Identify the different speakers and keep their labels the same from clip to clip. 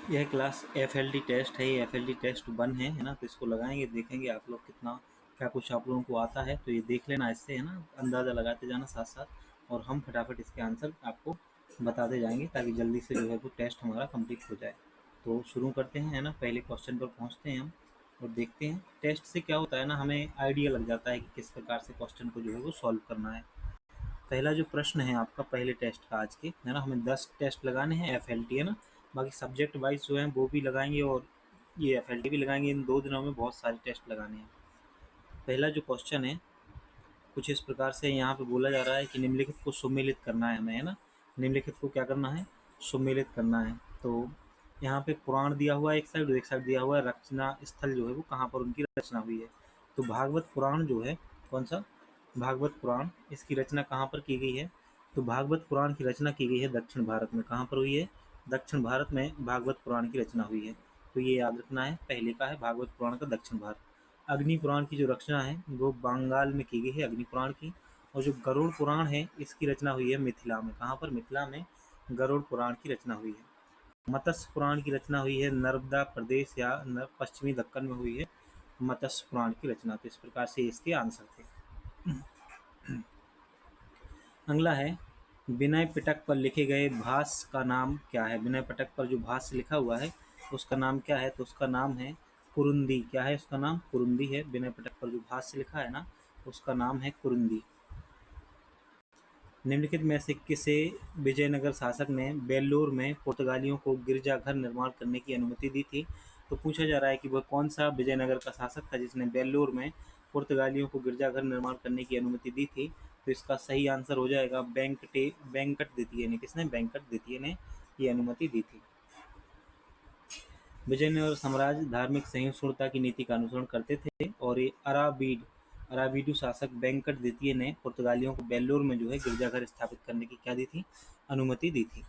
Speaker 1: यह class FLT test है, ये FLT टेस्ट 1 है ना। तो इसको लगाएंगे, देखेंगे आप लोग कितना क्या कुछ आप लोगों को आता है। तो ये देख लेना, इससे है ना अंदाज़ा लगाते जाना साथ साथ, और हम फटाफट इसके आंसर आपको बताते जाएंगे ताकि जल्दी से जो है वो टेस्ट हमारा कंप्लीट हो जाए। तो शुरू करते हैं, है ना। पहले क्वेश्चन पर पहुँचते हैं हम और देखते हैं टेस्ट से क्या होता है ना, हमें आइडिया लग जाता है कि किस प्रकार से क्वेश्चन को जो है वो सॉल्व करना है। पहला जो प्रश्न है आपका पहले टेस्ट का आज के, है ना, हमें 10 टेस्ट लगाने हैं FLT, है ना। बाकी सब्जेक्ट वाइज जो है वो भी लगाएंगे और ये FLT भी लगाएंगे। इन 2 दिनों में बहुत सारे टेस्ट लगाने हैं। पहला जो क्वेश्चन है कुछ इस प्रकार से यहाँ पे बोला जा रहा है कि निम्नलिखित को सुमेलित करना है हमें, है ना। निम्नलिखित को क्या करना है, सुमेलित करना है। तो यहाँ पे पुराण दिया हुआ है एक साइड, और एक साइड दिया हुआ है रचना स्थल जो है वो कहाँ पर उनकी रचना हुई है। तो भागवत पुराण जो है, कौन सा, भागवत पुराण, इसकी रचना कहाँ पर की गई है। तो भागवत पुराण की रचना की गई है दक्षिण भारत में। कहाँ पर हुई है, दक्षिण भारत में भागवत पुराण की रचना हुई है। तो ये याद रखना है, पहले का है भागवत पुराण का दक्षिण भारत। अग्नि पुराण की जो रचना है वो बंगाल में की गई है, अग्नि पुराण की। और जो गरुड़ पुराण है इसकी रचना हुई है मिथिला में। कहाँ पर, मिथिला में गरुड़ पुराण की रचना हुई है। मत्स्य पुराण की रचना हुई है नर्मदा प्रदेश या पश्चिमी दक्कन में हुई है मत्स्य पुराण की रचना। तो इस प्रकार से इसके आंसर थे। अगला है, विनय पिटक पर लिखे गए भाष्य का नाम क्या है। विनय पिटक पर जो भाष्य लिखा हुआ है उसका नाम क्या है। तो उसका नाम है कुरुंदी। क्या है उसका नाम, कुरुंदी है। विनय पिटक पर जो भाष्य लिखा है ना उसका नाम है कुरुंदी। निम्नलिखित में से किसे विजयनगर शासक ने बेल्लूर में पुर्तगालियों को गिरजाघर निर्माण करने की अनुमति दी थी। तो पूछा जा रहा है कि वह कौन सा विजयनगर का शासक था जिसने बेल्लूर में पुर्तगालियों को गिरजाघर निर्माण करने की अनुमति दी थी। तो इसका सही आंसर हो जाएगा वेंकट द्वितीय ने। किसने, वेंकट द्वितीय ने ये अनुमति दी थी। विजयनगर साम्राज्य धार्मिक सहिष्णुता की नीति का अनुसरण करते थे, और ये अराबीडू शासक वेंकट द्वितीय ने पुर्तगालियों को बेल्लूर में जो है गिरजाघर स्थापित करने की क्या दी थी, अनुमति दी थी।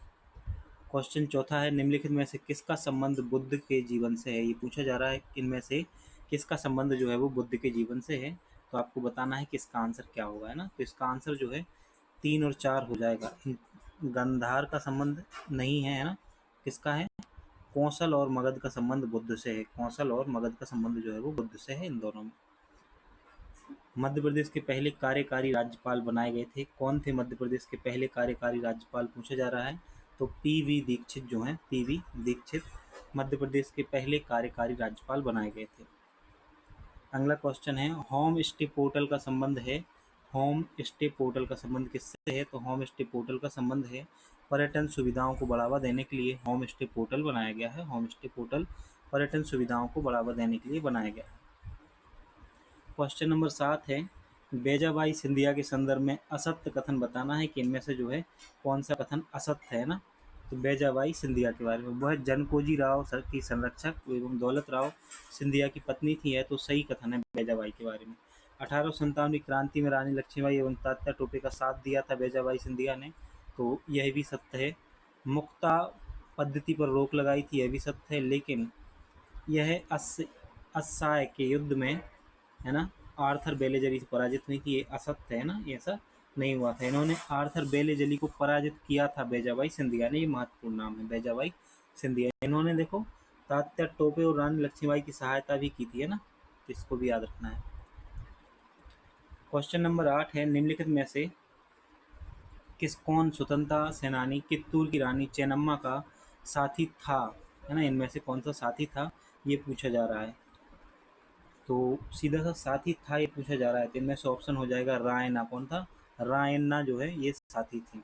Speaker 1: क्वेश्चन चौथा है, निम्नलिखित में से किसका संबंध बुद्ध के जीवन से है। ये पूछा जा रहा है इनमें से किसका संबंध जो है वो बुद्ध के जीवन से है। तो आपको बताना है कि इसका आंसर क्या होगा, है ना। तो इसका आंसर जो है 3 और 4 हो जाएगा। गंधार का संबंध नहीं है, है ना। किसका है, कौशल और मगध का संबंध बुद्ध से है। कौशल और मगध का संबंध जो है वो बुद्ध से है, इन दोनों में। मध्य प्रदेश के पहले कार्यकारी राज्यपाल बनाए गए थे। कौन थे मध्य प्रदेश के पहले कार्यकारी राज्यपाल, पूछा जा रहा है। तो PV दीक्षित जो हैं, PV दीक्षित मध्य प्रदेश के पहले कार्यकारी राज्यपाल बनाए गए थे। अगला क्वेश्चन है, होम स्टे पोर्टल का संबंध है। होम स्टे पोर्टल का संबंध किससे है। तो होम स्टे पोर्टल का संबंध है पर्यटन सुविधाओं को बढ़ावा देने के लिए होम स्टे पोर्टल बनाया गया है। होम स्टे पोर्टल पर्यटन सुविधाओं को बढ़ावा देने के लिए बनाया गया है। क्वेश्चन नंबर 7 है, बेजाबाई सिंधिया के संदर्भ में असत्य कथन बताना है कि इनमें से जो है कौन सा कथन असत्य है ना। तो बेजाबाई सिंधिया के बारे में, वह जनकोजी राव सर की संरक्षक एवं दौलत राव सिंधिया की पत्नी थी, है। तो सही कथन है बेजाबाई के बारे में। 1857 की क्रांति में रानी लक्ष्मीबाई एवं तात्या टोपे का साथ दिया था बेजाबाई सिंधिया ने। तो यह भी सत्य है। मुक्ता पद्धति पर रोक लगाई थी, यह भी सत्य है। लेकिन यह अस्साय के युद्ध में, है ना, आर्थर बेलेजली से पराजित हुई थी, ये असत्य है ना, ऐसा नहीं हुआ था। इन्होंने आर्थर बेलेजली को पराजित किया था बेजाबाई सिंधिया ने। ये महत्वपूर्ण नाम है बेजाबाई सिंधिया। इन्होंने देखो तात्या टोपे और रानी लक्ष्मीबाई की सहायता भी की थी, है ना। तो इसको भी याद रखना है। क्वेश्चन नंबर 8 है, निम्नलिखित में से कौन स्वतंत्रता सेनानी कित्तूर की रानी चेन्नम्मा का साथी था, है ना। इनमें से कौन सा साथी था ये पूछा जा रहा है। तो सीधा सा साथी था ये पूछा जा रहा है। तो इनमें से ऑप्शन हो जाएगा रायन्ना। कौन था, रायन्ना जो है ये साथी थी।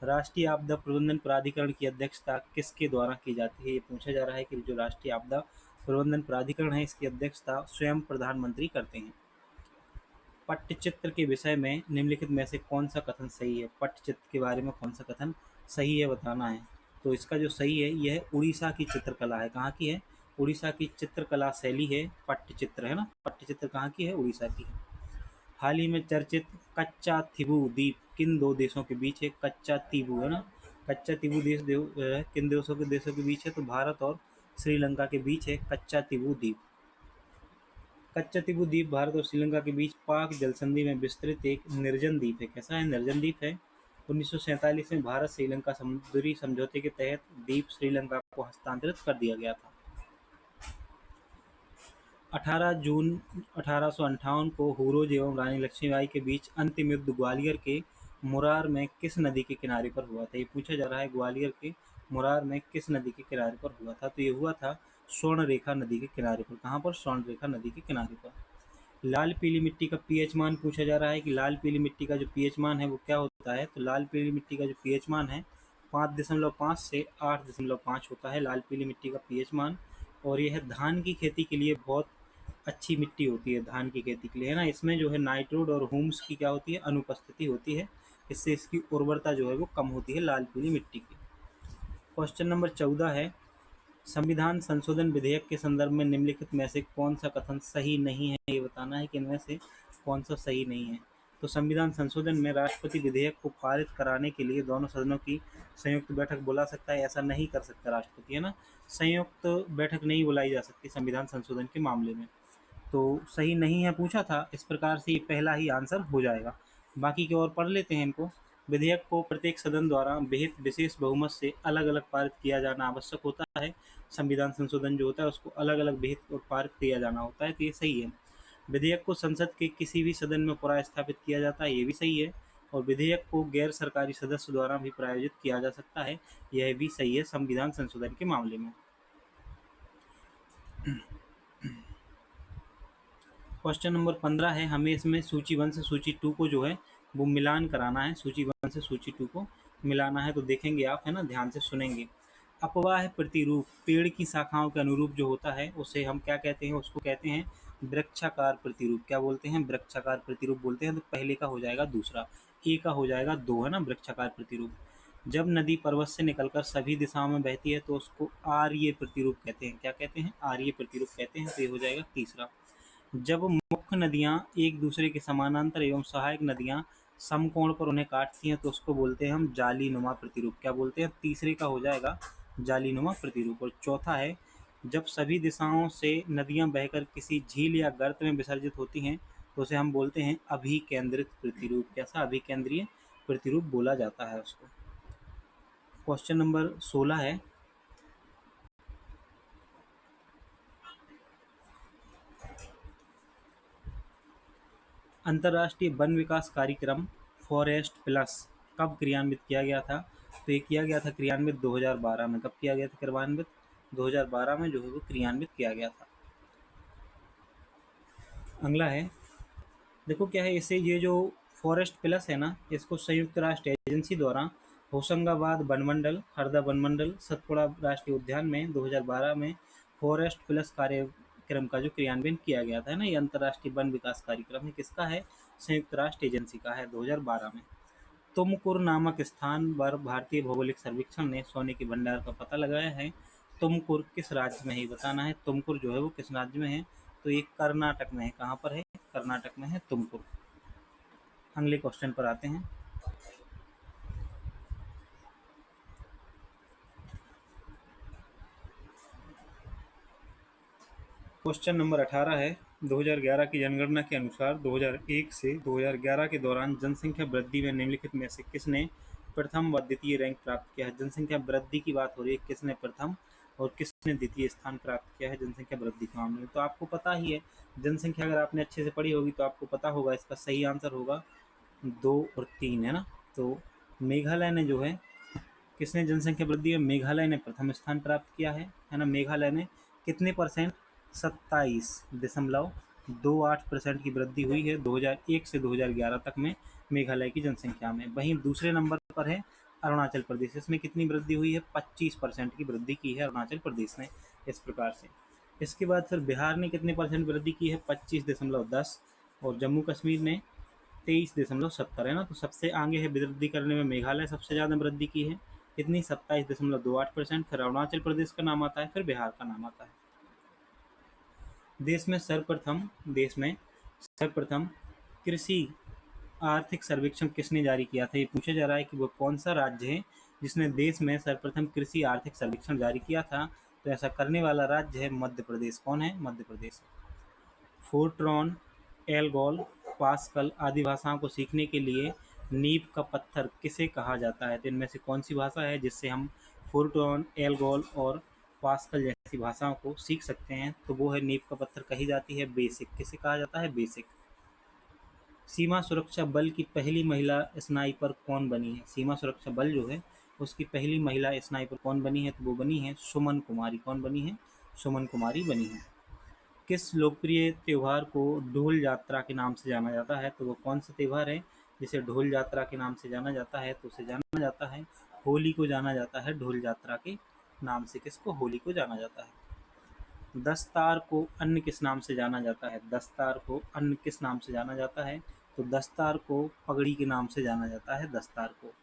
Speaker 1: राष्ट्रीय आपदा प्रबंधन प्राधिकरण की अध्यक्षता किसके द्वारा की जाती है, ये पूछा जा रहा है कि जो राष्ट्रीय आपदा प्रबंधन प्राधिकरण है इसकी अध्यक्षता स्वयं प्रधानमंत्री करते हैं। पट्टचित्र के विषय में निम्नलिखित में से कौन सा कथन सही है। पट्टचित्र के बारे में कौन सा कथन सही है बताना है। तो इसका जो सही है यह उड़ीसा की चित्रकला है। कहाँ की है, उड़ीसा की चित्रकला शैली है पट्टचित्र, है ना। पट्टचित्र कहाँ की है, उड़ीसा की है। हाल ही में चर्चित कच्चा थिबू द्वीप किन दो देशों के बीच है। कच्चा तीबू, है ना। कच्चा तीबू किन देशों के बीच है। तो भारत और श्रीलंका के बीच है कच्चा तीबू द्वीप। कच्चा तीबू द्वीप भारत और श्रीलंका के बीच पाक जलसंधि में विस्तृत एक निर्जन द्वीप है। कैसा है, निर्जन द्वीप है। 1947 में भारत श्रीलंका समुद्री समझौते के तहत द्वीप श्रीलंका को हस्तांतरित कर दिया गया था। 18 जून 1858 को हुरोज एवं रानी लक्ष्मीबाई के बीच अंतिम युद्ध ग्वालियर के मुरार में किस नदी के किनारे पर हुआ था? ये पूछा जा रहा है ग्वालियर के मुरार में किस नदी के किनारे पर हुआ था? तो ये हुआ था स्वर्ण रेखा नदी के किनारे पर। कहाँ पर? स्वर्ण रेखा नदी के किनारे पर। लाल पीली मिट्टी का पीएच मान पूछा जा रहा है कि लाल पीली मिट्टी का जो पीएच मान है वो क्या होता है? तो लाल पीली मिट्टी का जो पीएच मान है 5.5 से 8.5 होता है लाल पीली मिट्टी का पीएच मान। और यह धान की खेती के लिए बहुत अच्छी मिट्टी होती है, धान की खेती के लिए, है ना। इसमें जो है नाइट्रोड और ह्यूमस की क्या होती है? अनुपस्थिति होती है। इससे इसकी उर्वरता जो है वो कम होती है लाल पीली मिट्टी की। क्वेश्चन नंबर 14 है, संविधान संशोधन विधेयक के संदर्भ में निम्नलिखित में से कौन सा कथन सही नहीं है? ये बताना है कि इनमें से कौन सा सही नहीं है। तो संविधान संशोधन में राष्ट्रपति विधेयक को पारित कराने के लिए दोनों सदनों की संयुक्त बैठक बुला सकता है, ऐसा नहीं कर सकता राष्ट्रपति, है ना। संयुक्त बैठक नहीं बुलाई जा सकती संविधान संशोधन के मामले में। तो सही नहीं है पूछा था, इस प्रकार से ये पहला ही आंसर हो जाएगा। बाकी के और पढ़ लेते हैं इनको। विधेयक को प्रत्येक सदन द्वारा विहित विशेष बहुमत से अलग अलग पारित किया जाना आवश्यक होता है। संविधान संशोधन जो होता है उसको अलग अलग विहित और पारित किया जाना होता है, तो ये सही है। विधेयक को संसद के किसी भी सदन में पुनर्स्थापित किया जाता है, ये भी सही है। और विधेयक को गैर सरकारी सदस्य द्वारा भी प्रायोजित किया जा सकता है, यह भी सही है संविधान संशोधन के मामले में। क्वेश्चन नंबर 15 है, हमें इसमें सूची 1 से सूची 2 को जो है वो मिलान कराना है। सूची 1 से सूची 2 को मिलाना है, तो देखेंगे आप, है ना, ध्यान से सुनेंगे। अपवाह प्रतिरूप पेड़ की शाखाओं के अनुरूप जो होता है उसे हम क्या कहते हैं? उसको कहते हैं वृक्षाकार प्रतिरूप। क्या बोलते हैं? वृक्षाकार प्रतिरूप बोलते हैं। तो पहले का हो जाएगा दूसरा, ए का हो जाएगा 2, है ना, वृक्षाकार प्रतिरूप। जब नदी पर्वत से निकलकर सभी दिशाओं में बहती है तो उसको आर्य प्रतिरूप कहते हैं। क्या कहते हैं? आर्य प्रतिरूप कहते हैं। तो ये हो जाएगा तीसरा। जब मुख्य नदियां एक दूसरे के समानांतर एवं सहायक नदियां समकोण पर उन्हें काटती हैं तो उसको बोलते हैं हम जालीनुमा प्रतिरूप। क्या बोलते हैं? तीसरे का हो जाएगा जालीनुमा प्रतिरूप। और चौथा है, जब सभी दिशाओं से नदियां बहकर किसी झील या गर्त में विसर्जित होती हैं तो उसे हम बोलते हैं अभिकेंद्रित प्रतिरूप। कैसा? अभिकेंद्रीय प्रतिरूप बोला जाता है उसको। क्वेश्चन नंबर 16 है, अंतर्राष्ट्रीय वन विकास कार्यक्रम फॉरेस्ट प्लस कब क्रियान्वित किया गया था? तो ये किया गया था क्रियान्वित 2012 में। कब किया गया था क्रियान्वित? 2012 में जो है वो क्रियान्वित किया गया था। अगला है, देखो क्या है, इसे ये जो फॉरेस्ट प्लस है ना, इसको संयुक्त राष्ट्र एजेंसी द्वारा होशंगाबाद वनमंडल, हरदा वनमंडल, सतपुड़ा राष्ट्रीय उद्यान में 2012 में फॉरेस्ट प्लस कार्यक्रम का जो क्रियान्वयन किया गया था, ना, ये अंतर्राष्ट्रीय वन विकास कार्यक्रम है। किसका है? संयुक्त राष्ट्र एजेंसी का है 2012 में। तुमकुर नामक स्थान पर भारतीय भौगोलिक सर्वेक्षण ने सोने के भंडार का पता लगाया है। तुमकुर किस राज्य में है? बताना है तुमकुर जो है वो किस राज्य में है। तो ये कर्नाटक में है। कहाँ पर है? कर्नाटक में है तुमकुर। अगले क्वेश्चन पर आते हैं। क्वेश्चन नंबर 18 है, 2011 की जनगणना के अनुसार 2001 से 2011 के दौरान जनसंख्या वृद्धि में निम्नलिखित में से किसने प्रथम व द्वितीय रैंक प्राप्त किया है? जनसंख्या वृद्धि की बात हो रही है, किसने प्रथम और किसने द्वितीय स्थान प्राप्त किया है जनसंख्या वृद्धि के मामले में? तो आपको पता ही है, जनसंख्या अगर आपने अच्छे से पढ़ी होगी तो आपको पता होगा इसका सही आंसर होगा 2 और 3, है ना। तो मेघालय ने जो है, किसने जनसंख्या वृद्धि में? मेघालय ने प्रथम स्थान प्राप्त किया है ना। मेघालय ने कितने परसेंट? 27.28% की वृद्धि हुई है 2001 से 2011 तक में मेघालय की जनसंख्या में। वहीं दूसरे नंबर पर है अरुणाचल प्रदेश। इसमें कितनी वृद्धि हुई है? 25% की वृद्धि की है अरुणाचल प्रदेश ने, इस प्रकार से। इसके बाद फिर बिहार ने कितने परसेंट वृद्धि की है? 25.10। और जम्मू कश्मीर ने 23.70, है ना। तो सबसे आगे है वृद्धि करने में मेघालय, सबसे ज़्यादा वृद्धि की है, इतनी 27.28%। फिर अरुणाचल प्रदेश का नाम आता है, फिर बिहार का नाम आता है। देश में सर्वप्रथम कृषि आर्थिक सर्वेक्षण किसने जारी किया था? ये पूछा जा रहा है कि वो कौन सा राज्य है जिसने देश में सर्वप्रथम कृषि आर्थिक सर्वेक्षण जारी किया था। तो ऐसा करने वाला राज्य है मध्य प्रदेश। कौन है? Madhya Pradesh. Fortran, ALGOL, pascal आदि भाषाओं को सीखने के लिए नींव का पत्थर किसे कहा जाता है? तो इनमें से कौन सी भाषा है जिससे हम फोर्ट्रॉन, एल्गोल और पास्कल जैसी भाषाओं को सीख सकते हैं तो वो है नींव का पत्थर कही जाती है बेसिक। किसे कहा जाता है? बेसिक। सीमा सुरक्षा बल की पहली महिला स्नाइपर कौन बनी है? सीमा सुरक्षा बल जो है उसकी पहली महिला स्नाइपर कौन बनी है? तो वो बनी है सुमन कुमारी। कौन बनी है? सुमन कुमारी बनी है। किस लोकप्रिय त्योहार को ढोल यात्रा के नाम से जाना जाता है? तो वो कौन सा त्योहार है जिसे ढोल यात्रा के नाम से जाना जाता है? तो उसे जाना जाता है होली को जाना जाता है ढोल यात्रा के नाम से। किसको? होली को जाना जाता है। दस्तार को अन्य किस नाम से जाना जाता है? दस्तार को अन्य किस नाम से जाना जाता है? तो दस्तार को पगड़ी के नाम से जाना जाता है। दस्तार को।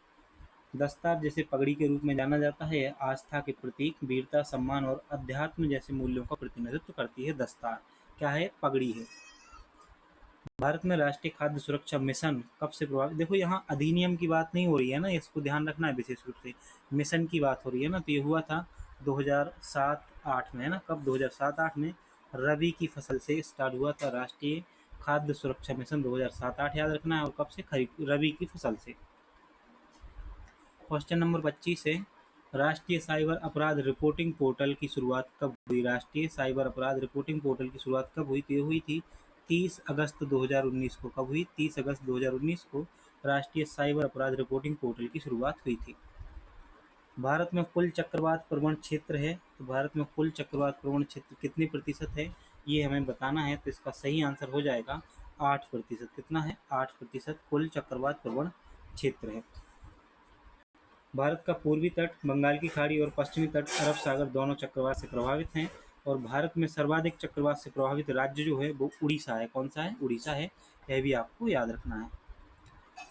Speaker 1: दस्तार जैसे पगड़ी के रूप में जाना जाता है, यह आस्था के प्रतीक, वीरता, सम्मान और अध्यात्म जैसे मूल्यों का प्रतिनिधित्व करती है। दस्तार क्या है? पगड़ी है। भारत में राष्ट्रीय खाद्य सुरक्षा मिशन कब से प्रभावित? देखो यहाँ अधिनियम की बात नहीं हो रही है ना, इसको ध्यान रखना है विशेष रूप से, मिशन की बात हो रही है ना। तो ये हुआ था 2007-8 में, है ना। कब? 2007-8 में रबी की फसल से स्टार्ट हुआ था राष्ट्रीय खाद्य सुरक्षा मिशन। 2007-8 याद रखना है। और कब से? खरीफ रबी की फसल से। क्वेश्चन नंबर 25 है, राष्ट्रीय साइबर अपराध रिपोर्टिंग पोर्टल की शुरुआत कब हुई? राष्ट्रीय साइबर अपराध रिपोर्टिंग पोर्टल की शुरुआत कब हुई? तो ये हुई थी 30 अगस्त 2019 को। कब हुई? 30 अगस्त 2019 को राष्ट्रीय साइबर अपराध रिपोर्टिंग पोर्टल की शुरुआत हुई थी। भारत में कुल चक्रवात प्रवण क्षेत्र है, तो भारत में कुल चक्रवात प्रवण क्षेत्र कितने प्रतिशत है ये हमें बताना है। तो इसका सही आंसर हो जाएगा 8%। कितना है? 8% कुल चक्रवात प्रवण क्षेत्र है। भारत का पूर्वी तट, बंगाल की खाड़ी और पश्चिमी तट अरब सागर दोनों चक्रवात से प्रभावित हैं। और भारत में सर्वाधिक चक्रवात से प्रभावित राज्य जो है वो उड़ीसा है। कौन सा है? उड़ीसा है। यह भी आपको याद रखना है।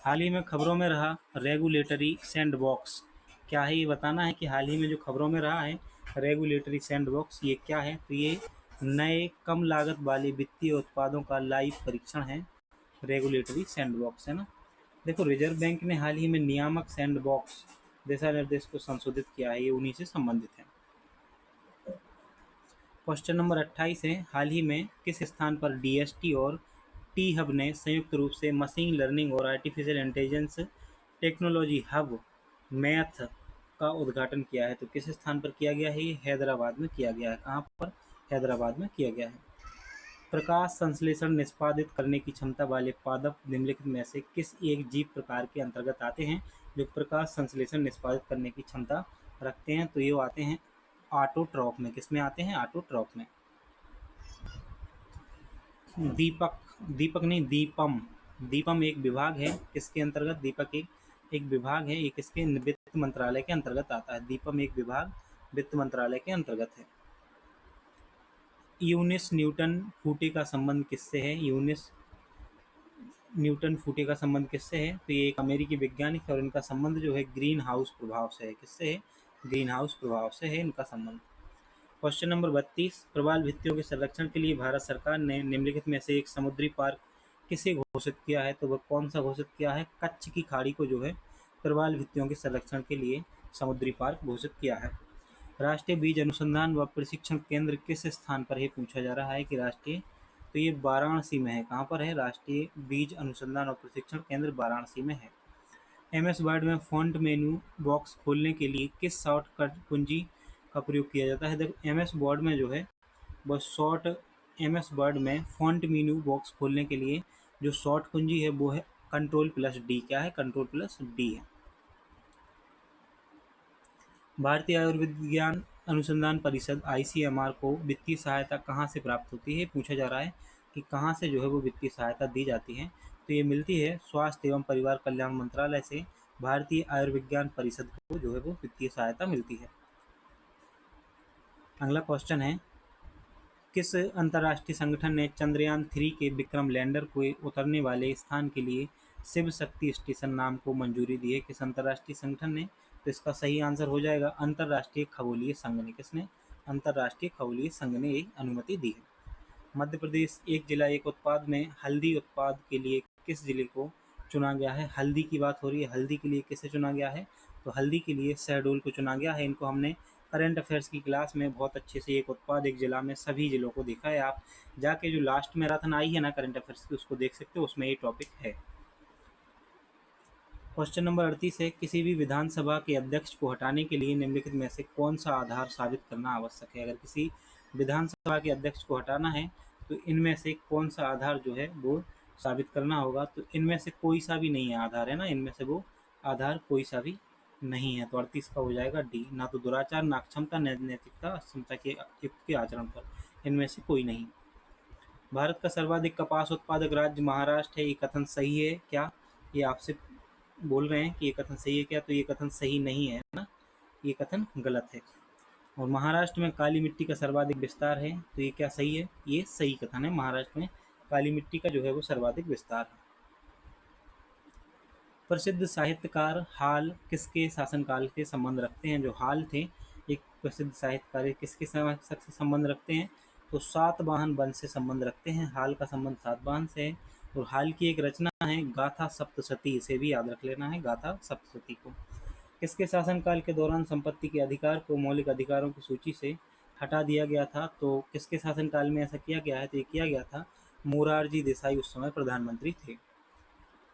Speaker 1: हाल ही में खबरों में रहा रेगुलेटरी सैंडबॉक्स क्या है? ये बताना है कि हाल ही में जो खबरों में रहा है रेगुलेटरी सैंडबॉक्स ये क्या है? तो ये नए कम लागत वाले वित्तीय उत्पादों का लाइव परीक्षण है। रेगुलेटरी सैंडबॉक्स, है ना। देखो रिजर्व बैंक ने हाल ही में नियामक सैंडबॉक्स दिशा निर्देश को संशोधित किया है, ये उन्हीं से संबंधित है। क्वेश्चन नंबर 28 है, हाल ही में किस स्थान पर डीएसटी और टी हब ने संयुक्त रूप से मशीन लर्निंग और artificial intelligence technology hub math का उद्घाटन किया है? तो किस स्थान पर किया गया है? ये हैदराबाद में किया गया है। कहाँ पर? हैदराबाद में किया गया है। प्रकाश संश्लेषण निष्पादित करने की क्षमता वाले पादप निम्नलिखित में से किस एक जीव प्रकार के अंतर्गत आते हैं जो प्रकाश संश्लेषण निष्पादित करने की क्षमता रखते हैं? तो ये आते हैं ऑटोट्रॉफ में। किसमें आते हैं? ऑटोट्रॉफ में। दीपक, दीपक नहीं दीपम, दीपम एक विभाग है। किसके अंतर्गत? दीपक एक विभाग है। ये किसके? वित्त मंत्रालय के अंतर्गत आता है। दीपम एक विभाग वित्त मंत्रालय के अंतर्गत है। यूनिस न्यूटन फूटे का संबंध किससे है? यूनिस न्यूटन फूटे का संबंध किससे है? तो ये एक अमेरिकी वैज्ञानिक है और इनका संबंध जो है ग्रीन हाउस प्रभाव से है। किससे है? ग्रीन हाउस प्रभाव से है इनका संबंध। क्वेश्चन नंबर 32, प्रवाल भित्तियों के संरक्षण के लिए भारत सरकार ने निम्नलिखित में से एक समुद्री पार्क किसे घोषित किया है? तो वह कौन सा घोषित किया है? कच्छ की खाड़ी को जो है प्रवाल भित्तियों के संरक्षण के लिए समुद्री पार्क घोषित किया है। राष्ट्रीय बीज अनुसंधान व प्रशिक्षण केंद्र किस स्थान पर है? पूछा जा रहा है कि राष्ट्रीय, तो ये वाराणसी में है। कहाँ पर है? राष्ट्रीय बीज अनुसंधान और प्रशिक्षण केंद्र वाराणसी में है। एमएस वर्ड में फॉन्ट मेनू बॉक्स खोलने के लिए किस शॉर्टकट कुंजी का प्रयोग किया जाता है? देखो एमएस वर्ड में जो है वो एमएस वर्ड में फॉन्ट मेनू बॉक्स खोलने के लिए जो शॉर्ट कुंजी है वो है Ctrl+D। क्या है? Ctrl+D है। भारतीय आयुर्विज्ञान अनुसंधान परिषद आईसीएमआर को वित्तीय सहायता कहाँ से प्राप्त होती है? पूछा जा रहा है कि कहाँ से जो है वो वित्तीय सहायता दी जाती है। तो ये मिलती है स्वास्थ्य एवं परिवार कल्याण मंत्रालय से। भारतीय आयुर्विज्ञान परिषद को जो है वो वित्तीय सहायता मिलती है। अगला क्वेश्चन है, किस अंतर्राष्ट्रीय संगठन ने चंद्रयान-3 के विक्रम लैंडर को उतरने वाले स्थान के लिए शिव शक्ति स्टेशन नाम को मंजूरी दी है? किस अंतर्राष्ट्रीय संगठन ने? तो इसका सही आंसर हो जाएगा अंतर्राष्ट्रीय खगोलीय संघ ने। किसने? अंतर्राष्ट्रीय खगोलीय संघ ने एक अनुमति दी है। मध्य प्रदेश एक जिला एक उत्पाद में हल्दी उत्पाद के लिए किस जिले को चुना गया है? हल्दी की बात हो रही है, हल्दी के लिए किसे चुना गया है? तो हल्दी के लिए शहडोल को चुना गया है। इनको हमने करंट अफेयर्स की क्लास में बहुत अच्छे से एक उत्पाद एक जिला में सभी जिलों को देखा है। आप जाके जो लास्ट मैराथन आई है ना करंट अफेयर्स की उसको देख सकते हो, उसमें ये टॉपिक है। क्वेश्चन नंबर 38 है, किसी भी विधानसभा के अध्यक्ष को हटाने के लिए निम्नलिखित में से कौन सा आधार साबित करना आवश्यक है। अगर किसी विधानसभा के अध्यक्ष को हटाना है तो इनमें से कौन सा आधार जो है वो साबित करना होगा। तो इनमें से कोई सा भी नहीं है आधार, है ना, इनमें से वो आधार कोई सा भी नहीं है। तो 38 का हो जाएगा डी, ना तो दुराचार, ना क्षमता, नैतिकता, अक्षमता के युक्त के आचरण पर, इनमें से कोई नहीं। भारत का सर्वाधिक कपास उत्पादक राज्य महाराष्ट्र है, ये कथन सही है क्या? ये आपसे बोल रहे हैं कि ये कथन सही है क्या? तो ये कथन सही नहीं है ना, ये कथन गलत है। और महाराष्ट्र में काली मिट्टी का सर्वाधिक विस्तार है, तो ये क्या सही है? ये सही कथन है, महाराष्ट्र में काली मिट्टी का जो है वो सर्वाधिक विस्तार है। प्रसिद्ध साहित्यकार हाल किसके शासनकाल के संबंध रखते हैं? जो हाल थे एक प्रसिद्ध साहित्यकार किसके से संबंध रखते हैं? तो सातवाहन वंश से संबंध रखते हैं। हाल का संबंध सातवाहन से है। और हाल की एक रचना है गाथा सप्तशती, इसे भी याद रख लेना है, गाथा सप्तशती को। किसके शासनकाल के दौरान संपत्ति के अधिकार को मौलिक अधिकारों की सूची से हटा दिया गया था? तो किसके शासनकाल में ऐसा किया गया है? तो ये किया गया था मोरारजी देसाई, उस समय प्रधानमंत्री थे।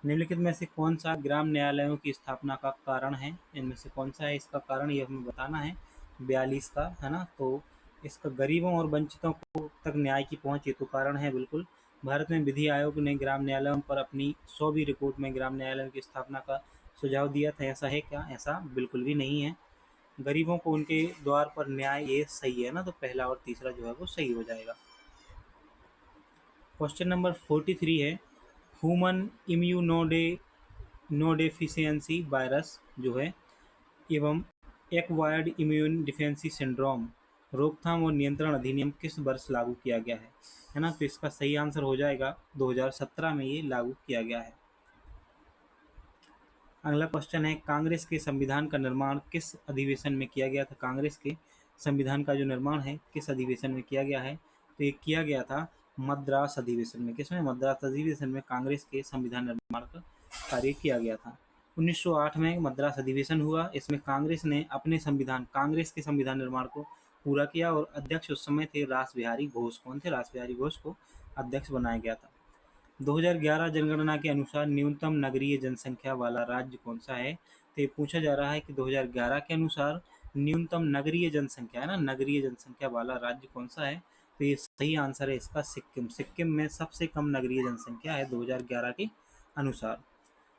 Speaker 1: निम्नलिखित में से कौन सा ग्राम न्यायालयों की स्थापना का कारण है? इनमें से कौन सा है इसका कारण, ये हमें बताना है। 42 का, है ना। तो इसका गरीबों और वंचितों को तक न्याय की पहुंच ये तो कारण है बिल्कुल। भारत में विधि आयोग ने ग्राम न्यायालयों पर अपनी 100वीं रिपोर्ट में ग्राम न्यायालयों की स्थापना का सुझाव दिया था, ऐसा है क्या? ऐसा बिल्कुल भी नहीं है। गरीबों को उनके द्वार पर न्याय, ये सही है ना, तो पहला और तीसरा जो है वो सही हो जाएगा। क्वेश्चन नंबर 43 है, ह्यूमन इम्यूनोडेफिशिएंसी वायरस जो है एवं एक्वायर्ड इम्यून डिफेंसी सिंड्रोम रोकथाम और नियंत्रण अधिनियम किस वर्ष लागू किया गया है ना। तो इसका सही आंसर हो जाएगा 2017 में ये लागू किया गया है। अगला क्वेश्चन है, कांग्रेस के संविधान का निर्माण किस अधिवेशन में किया गया था? कांग्रेस के संविधान का जो निर्माण है किस अधिवेशन में किया गया है? तो ये किया गया था मद्रास अधिवेशन में। किसमें? मद्रास अधिवेशन में कांग्रेस के संविधान निर्माण का कार्य किया गया था। 1908 में मद्रास अधिवेशन हुआ। इसमें कांग्रेस ने अपने कांग्रेस के संविधान निर्माण को पूरा किया और अध्यक्ष उस समय थे रास बिहारी घोष। कौन थे? रास बिहारी घोष को अध्यक्ष बनाया गया था। 2011 जनगणना के अनुसार न्यूनतम नगरीय जनसंख्या वाला राज्य कौन सा है? तो ये पूछा जा रहा है कि 2011 के अनुसार न्यूनतम नगरीय जनसंख्या, है ना, नगरीय जनसंख्या वाला राज्य कौन सा है? तो ये सही आंसर है इसका सिक्किम। सिक्किम में सबसे कम नगरीय जनसंख्या है 2011 के अनुसार।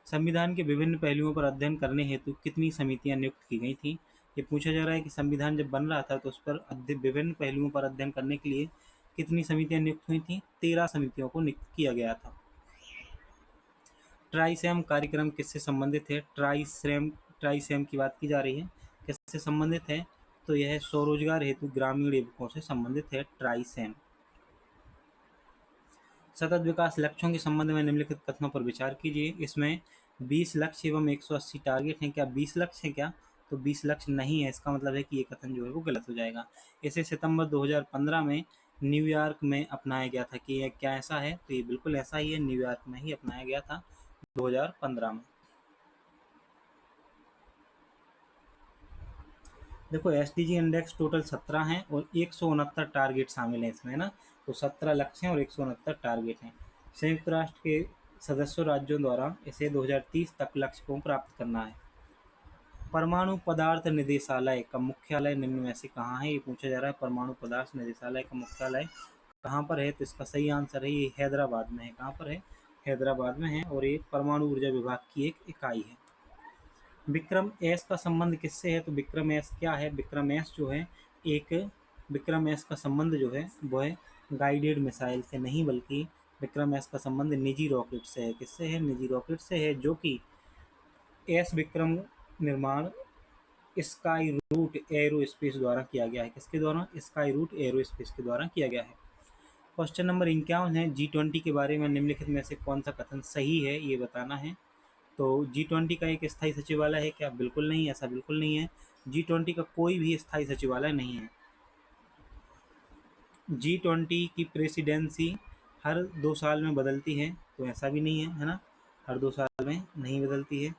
Speaker 1: संविधान के विभिन्न पहलुओं पर अध्ययन करने हेतु कितनी समितियां नियुक्त की गई थी? ये पूछा जा रहा है कि संविधान जब बन रहा था तो उस पर विभिन्न पहलुओं पर अध्ययन करने के लिए कितनी समितियां नियुक्त हुई थी? 13 समितियों को नियुक्त किया गया था। ट्राइसेम कार्यक्रम किससे संबंधित है? ट्राइसेम की बात की जा रही है, किससे संबंधित है? तो यह स्वरोजगार हेतु ग्रामीण युवकों से संबंधित है ट्राइसेम। सतत विकास लक्ष्यों के संबंध में निम्नलिखित कथनों पर विचार कीजिए। इसमें 20 लक्ष्य एवं 180 टारगेट हैं। क्या 20 लक्ष्य हैं क्या? तो 20 लक्ष्य नहीं है, इसका मतलब है कि ये कथन जो है वो गलत हो जाएगा। इसे सितंबर 2015 में न्यूयॉर्क में अपनाया गया था। कि यह क्या ऐसा है? तो ये बिल्कुल ऐसा ही है, न्यूयॉर्क में ही अपनाया गया था 2015 में। देखो एसडीजी इंडेक्स टोटल 17 हैं और 169 टारगेट शामिल हैं इसमें, ना। तो 17 लक्ष्य हैं और 169 टारगेट हैं। संयुक्त राष्ट्र के सदस्य राज्यों द्वारा इसे 2030 तक लक्ष्य को प्राप्त करना है। परमाणु पदार्थ निदेशालय का मुख्यालय निम्न में से कहाँ है? ये पूछा जा रहा है, परमाणु पदार्थ निदेशालय का मुख्यालय कहाँ पर है? तो इसका सही आंसर है ये हैदराबाद में है। कहाँ पर है? हैदराबाद में है। और ये परमाणु ऊर्जा विभाग की एक इकाई है। विक्रम एस का संबंध किससे है? तो विक्रम एस क्या है? विक्रम एस जो है एक विक्रम एस का संबंध जो है वो है गाइडेड मिसाइल से नहीं, बल्कि विक्रम एस का संबंध निजी रॉकेट से है। किससे है? निजी रॉकेट से है, जो कि एस विक्रम निर्माण स्काई रूट एरोस्पेस द्वारा किया गया है। किसके द्वारा? स्काई रूट एरोस्पेस के द्वारा किया गया है। क्वेश्चन नंबर 51 है, G20 के बारे में निम्नलिखित में से कौन सा कथन सही है, ये बताना है। तो G20 का एक स्थायी सचिवालय है क्या? बिल्कुल नहीं, ऐसा बिल्कुल नहीं है। G20 का कोई भी स्थायी सचिवालय नहीं है। G20 की प्रेसिडेंसी हर 2 साल में बदलती है, तो ऐसा भी नहीं है, है ना, हर 2 साल में नहीं बदलती है,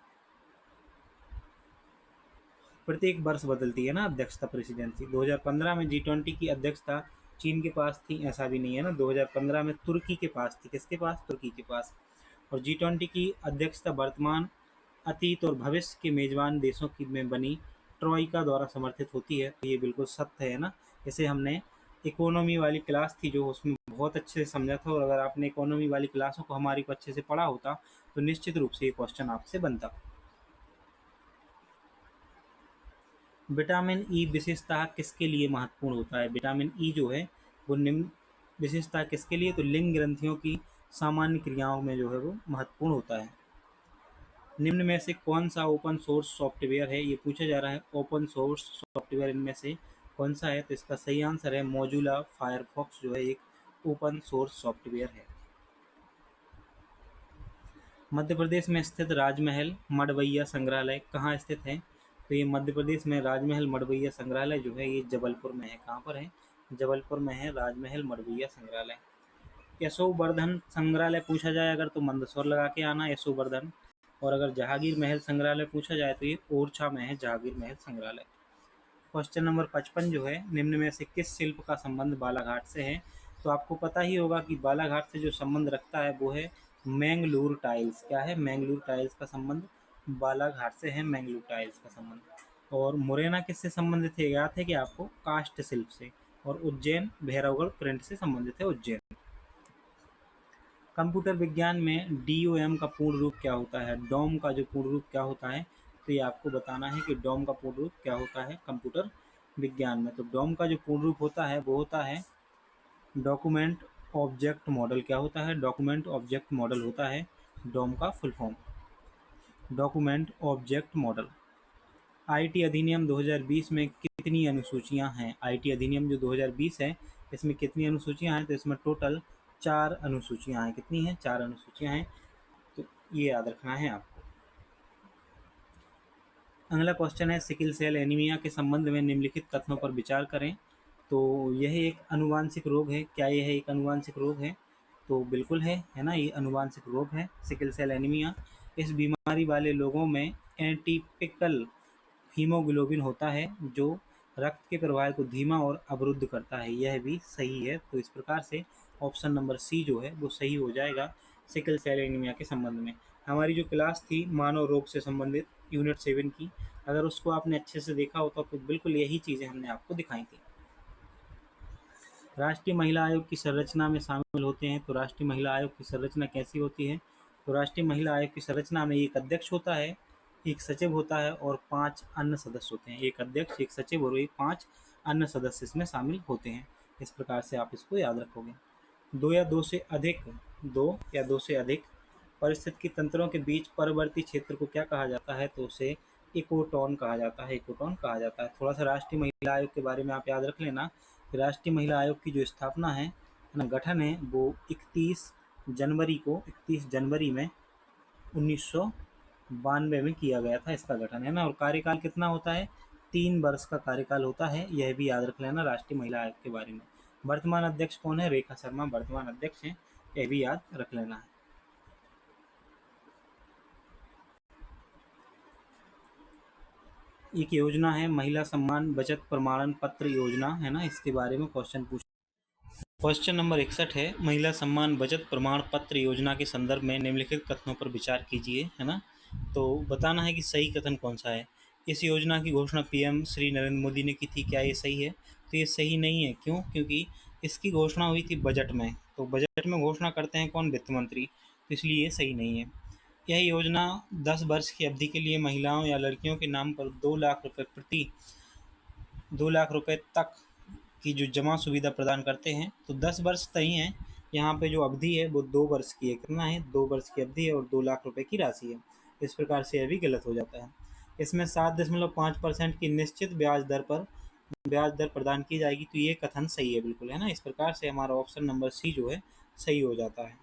Speaker 1: प्रत्येक वर्ष बदलती है ना अध्यक्षता, प्रेसिडेंसी। 2015 में G20 की अध्यक्षता चीन के पास थी, ऐसा भी नहीं है ना, 2015 में तुर्की के पास थी। किसके पास? तुर्की के पास। और G20 की अध्यक्षता वर्तमान अतीत और भविष्य के मेजबान देशों की में बनी ट्रॉइका द्वारा समर्थित होती है। तो ये बिल्कुल सत्य है ना। जैसे हमने इकोनॉमी वाली क्लास थी जो, उसमें बहुत अच्छे से समझा था, और अगर आपने इकोनॉमी वाली क्लासों को हमारी को अच्छे से पढ़ा होता तो निश्चित रूप से ये क्वेश्चन आपसे बनता। विटामिन ई विशेषतः किसके लिए महत्वपूर्ण होता है? विटामिन ई जो है वो निम्न विशेषता किसके लिए, तो लिंग ग्रंथियों की सामान्य क्रियाओं में जो है वो महत्वपूर्ण होता है। निम्न में से कौन सा ओपन सोर्स सॉफ्टवेयर है, ये पूछा जा रहा है। ओपन सोर्स सॉफ्टवेयर इनमें से कौन सा है, तो इसका सही आंसर है मोजुला फायरफॉक्स जो है एक ओपन सोर्स सॉफ्टवेयर है। मध्य प्रदेश में स्थित राजमहल मड़वैया संग्रहालय कहाँ स्थित है? तो ये मध्य प्रदेश में राजमहल मड़वैया संग्रहालय जो है ये जबलपुर में है। कहाँ पर है? जबलपुर में है राजमहल मड़वैया संग्रहालय। यशोवर्धन संग्रहालय पूछा जाए अगर, तो मंदसौर लगा के आना यशोवर्धन। और अगर जहांगीर महल संग्रहालय पूछा जाए तो ये ओरछा में है जहांगीर महल संग्रहालय। क्वेश्चन नंबर 55 जो है, निम्न में से किस शिल्प का संबंध बालाघाट से है? तो आपको पता ही होगा कि बालाघाट से जो संबंध रखता है वो है मैंगलोर टाइल्स। क्या है? मैंगलोर टाइल्स का संबंध बालाघाट से है, मैंगलोर टाइल्स का संबंध। और मुरैना किससे संबंधित है? याद है कि आपको काष्ठ शिल्प से। और उज्जैन भैरवगढ़ प्रिंट से संबंधित है, उज्जैन। कंप्यूटर विज्ञान में डीओएम का पूर्ण रूप क्या होता है? डॉम का जो पूर्ण रूप क्या होता है, तो ये आपको बताना है कि डॉम का पूर्ण रूप क्या होता है कंप्यूटर विज्ञान में। तो डॉम का जो पूर्ण रूप होता है वो होता है डॉक्यूमेंट ऑब्जेक्ट मॉडल। क्या होता है? डॉक्यूमेंट ऑब्जेक्ट मॉडल होता है डॉम का full form, document object model. IT अधिनियम 2020 में कितनी अनुसूचियां हैं? आईटी अधिनियम जो 2020 है इसमें कितनी अनुसूचियां हैं? तो इसमें टोटल 4 अनुसूचियां हैं। कितनी हैं? 4 अनुसूचियां हैं। तो ये याद रखना है आपको। अगला क्वेश्चन है, सिकल सेल एनीमिया के संबंध में निम्नलिखित कथनों पर विचार करें। तो यह एक अनुवांशिक रोग है। क्या यह एक अनुवांशिक रोग है? तो बिल्कुल है ना, ये अनुवांशिक रोग है सिकल सेल एनीमिया। इस बीमारी वाले लोगों में एटीपिकल हीमोग्लोबिन होता है जो रक्त के प्रवाह को धीमा और अवरुद्ध करता है। यह भी सही है। तो इस प्रकार से ऑप्शन नंबर सी जो है वो सही हो जाएगा सिकल सेल एनीमिया के संबंध में। हमारी जो क्लास थी मानव रोग से संबंधित यूनिट 7 की, अगर उसको आपने अच्छे से देखा होता तो बिल्कुल यही चीज़ें हमने आपको दिखाई थी। राष्ट्रीय महिला आयोग की संरचना में शामिल होते हैं। तो राष्ट्रीय महिला आयोग की संरचना कैसी होती है? तो राष्ट्रीय महिला आयोग की संरचना में एक अध्यक्ष होता है, एक सचिव होता है और 5 अन्य सदस्य होते हैं। एक अध्यक्ष, एक सचिव और 5 अन्य सदस्य इसमें शामिल होते हैं। इस प्रकार से आप इसको याद रखोगे। दो या दो से अधिक पारिस्थितिकी तंत्रों के बीच परवर्ती क्षेत्र को क्या कहा जाता है? तो उसे इकोटोन कहा जाता है, इकोटोन कहा जाता है। थोड़ा सा राष्ट्रीय महिला आयोग के बारे में आप याद रख लेना। राष्ट्रीय महिला आयोग की जो स्थापना है ना, गठन है, वो 31 जनवरी में 1992 में किया गया था। इसका गठन है ना। और कार्यकाल कितना होता है? 3 वर्ष का कार्यकाल होता है। यह भी याद रख लेना राष्ट्रीय महिला आयोग के बारे में। वर्तमान अध्यक्ष कौन है? रेखा शर्मा वर्तमान अध्यक्ष हैं। यह भी याद रख लेना है। एक योजना है महिला सम्मान बचत प्रमाण पत्र योजना, है ना, इसके बारे में क्वेश्चन पूछ। क्वेश्चन नंबर 61 है, महिला सम्मान बचत प्रमाण पत्र योजना के संदर्भ में निम्नलिखित कथनों पर विचार कीजिए, है ना। तो बताना है कि सही कथन कौन सा है। इस योजना की घोषणा पीएम श्री नरेंद्र मोदी ने की थी। क्या ये सही है? तो ये सही नहीं है। क्यों? क्योंकि इसकी घोषणा हुई थी बजट में। तो बजट में घोषणा करते हैं कौन? वित्त मंत्री। तो इसलिए ये सही नहीं है। यह योजना 10 वर्ष की अवधि के लिए महिलाओं या लड़कियों के नाम पर 2 लाख रुपए तक की जो जमा सुविधा प्रदान करते हैं। तो 10 वर्ष तय है। यहाँ पे जो अवधि है वो 2 वर्ष की है। कितना है? 2 वर्ष की अवधि है और 2 लाख रुपए की राशि है। इस प्रकार से यह भी गलत हो जाता है। इसमें 7.5% की निश्चित ब्याज दर प्रदान की जाएगी। तो ये कथन सही है बिल्कुल, है ना। इस प्रकार से हमारा ऑप्शन नंबर सी जो है सही हो जाता है।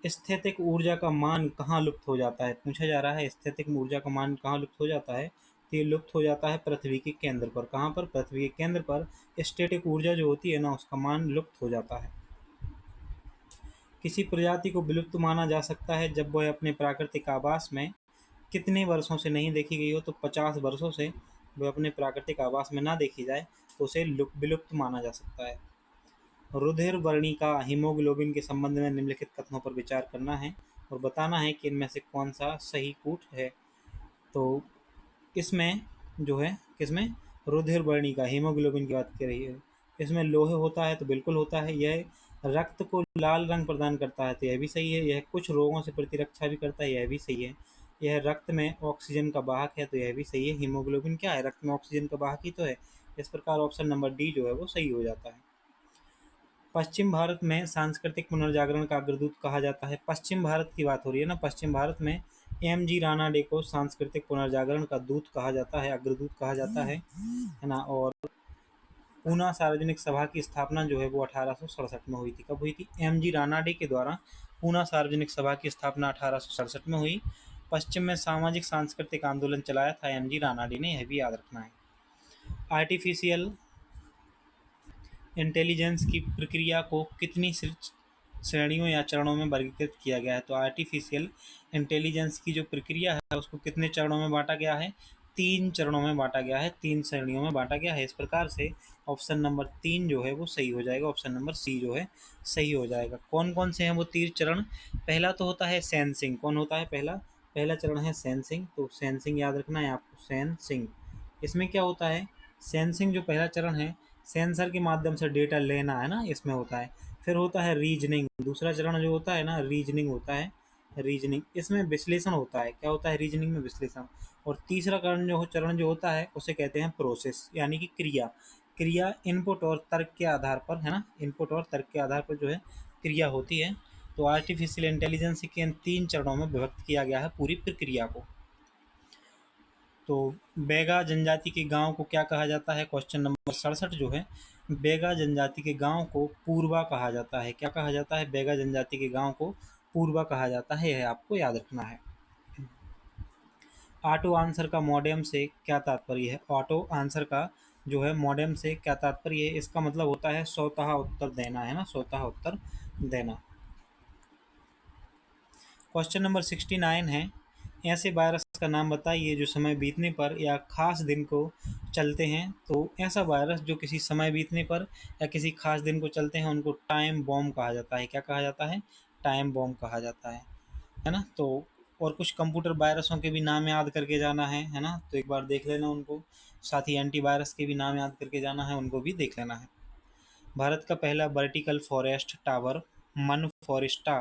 Speaker 1: स्थैतिक ऊर्जा का मान कहाँ लुप्त हो जाता है? पूछा जा रहा है स्थैतिक ऊर्जा का मान कहाँ लुप्त हो जाता है? तो ये लुप्त हो जाता है पृथ्वी के केंद्र पर। कहाँ पर? पृथ्वी के केंद्र पर स्टैटिक ऊर्जा जो होती है ना, उसका मान लुप्त हो जाता है। किसी प्रजाति को विलुप्त माना जा सकता है जब वह अपने प्राकृतिक आवास में कितने वर्षों से नहीं देखी गई हो? तो 50 वर्षों से वह अपने प्राकृतिक आवास में ना देखी जाए तो उसे विलुप्त माना जा सकता है। रुधिर वर्णिका हीमोग्लोबिन के संबंध में निम्नलिखित कथनों पर विचार करना है। और बताना है कि इनमें से कौन सा सही कूट है। तो इसमें जो है किसमें, रुधिर का हीमोग्लोबिन की बात कर रही है। इसमें लोहे होता है तो बिल्कुल होता है। यह रक्त को लाल रंग प्रदान करता है तो यह भी सही है। यह कुछ रोगों से प्रतिरक्षा भी करता है, यह भी सही है। यह रक्त में ऑक्सीजन का वाहक है तो यह भी सही है। हीमोग्लोबिन क्या है, रक्त में ऑक्सीजन का वाहक ही तो है। इस प्रकार ऑप्शन नंबर डी जो है वो सही हो जाता है। पश्चिम भारत में सांस्कृतिक पुनर्जागरण का अग्रदूत कहा जाता है। पश्चिम भारत की बात हो रही है ना, पश्चिम भारत में एम.जी. रानाडे को सांस्कृतिक पुनर्जागरण का दूत कहा जाता है, अग्रदूत कहा जाता है ना। और पूना सार्वजनिक सभा की स्थापना जो है वो 1867 में हुई थी। कब हुई थी? एम.जी. रानाडे के द्वारा पूना सार्वजनिक सभा की स्थापना 1867 में हुई। पश्चिम में सामाजिक सांस्कृतिक आंदोलन चलाया था एम.जी. रानाडे ने, यह भी याद रखना है। आर्टिफिशियल इंटेलिजेंस की प्रक्रिया को कितनी श्रेणियों या चरणों में वर्गीकृत किया गया है? तो आर्टिफिशियल इंटेलिजेंस की जो प्रक्रिया है उसको कितने चरणों में बांटा गया है? 3 चरणों में बांटा गया है, 3 श्रेणियों में बांटा गया है। इस प्रकार से ऑप्शन नंबर 3 जो है वो सही हो जाएगा, ऑप्शन नंबर सी जो है सही हो जाएगा। कौन कौन से हैं वो 3 चरण? पहला तो होता है सेंसिंग। कौन होता है पहला? पहला चरण है सेंसिंग। तो सेंसिंग याद रखना है आपको, सेंसिंग। इसमें क्या होता है? सेंसिंग जो पहला चरण है, सेंसर के माध्यम से डेटा लेना है ना, इसमें होता है। फिर होता है रीजनिंग। दूसरा चरण जो होता है ना, रीजनिंग होता है, रीजनिंग। इसमें विश्लेषण होता है। क्या होता है रीजनिंग में? विश्लेषण। और तीसरा चरण जो होता है उसे कहते हैं प्रोसेस, यानी कि क्रिया। क्रिया इनपुट और तर्क के आधार पर, है ना, इनपुट और तर्क के आधार पर जो है क्रिया होती है। तो आर्टिफिशियल इंटेलिजेंस के इन 3 चरणों में विभक्त किया गया है पूरी प्रक्रिया को। तो बैगा जनजाति के गांव को क्या कहा जाता है? क्वेश्चन नंबर 67 जो है, बैगा जनजाति के गांव को पूर्वा कहा जाता है। क्या कहा जाता है? बैगा जनजाति के गांव को पूर्वा कहा जाता है, यह आपको याद रखना है। ऑटो आंसर का मॉडेम से क्या तात्पर्य है? ऑटो आंसर का जो है मॉडेम से क्या तात्पर्य है? इसका मतलब होता है स्वतः उत्तर देना, है ना, स्वतः उत्तर देना। क्वेश्चन नंबर 69 है, ऐसे वायरस का नाम बताइए जो समय बीतने पर या खास दिन को चलते हैं। तो ऐसा वायरस जो किसी समय बीतने पर या किसी खास दिन को चलते हैं उनको टाइम बॉम्ब कहा जाता है। क्या कहा जाता है? टाइम बॉम्ब कहा जाता है ना। तो और कुछ कंप्यूटर वायरसों के भी नाम याद करके जाना है ना, तो एक बार देख लेना उनको। साथ ही एंटीवायरस के भी नाम याद करके जाना है, उनको भी देख लेना है। भारत का पहला वर्टिकल फॉरेस्ट टावर मन फॉरेस्टा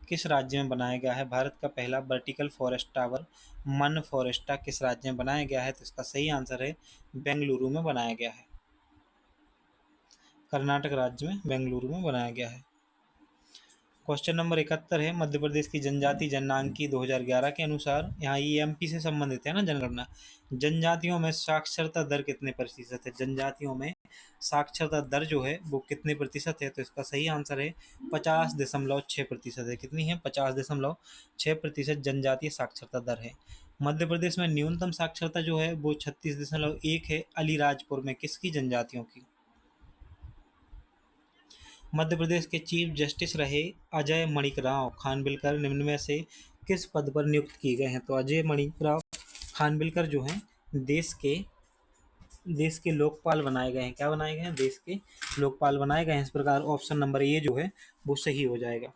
Speaker 1: किस राज्य में बनाया गया है? भारत का पहला वर्टिकल फॉरेस्ट टावर मन फॉरेस्टा किस राज्य में बनाया गया है? तो इसका सही आंसर है बेंगलुरु में बनाया गया है। कर्नाटक राज्य में बेंगलुरु में बनाया गया है। क्वेश्चन नंबर 71 है, मध्य प्रदेश की जनजाति जननांकी 2011 के अनुसार, यहाँ ईएमपी से संबंधित है ना जनगणना, जनजातियों में साक्षरता दर कितने प्रतिशत है? जनजातियों में साक्षरता दर जो है वो कितने प्रतिशत है? तो इसका सही आंसर है 50.6% है। कितनी है? 50.6% जनजातीय साक्षरता दर है। मध्य प्रदेश में न्यूनतम साक्षरता जो है वो 36.1 है, अलीराजपुर में। किसकी? जनजातियों की। मध्य प्रदेश के चीफ जस्टिस रहे अजय मणिकराव खानविलकर निम्न में से किस पद पर नियुक्त किए गए हैं? तो अजय मणिकराव खानविलकर जो हैं देश के लोकपाल बनाए गए हैं। क्या बनाए गए हैं? देश के लोकपाल बनाए गए हैं। इस प्रकार ऑप्शन नंबर ए जो है वो सही हो जाएगा।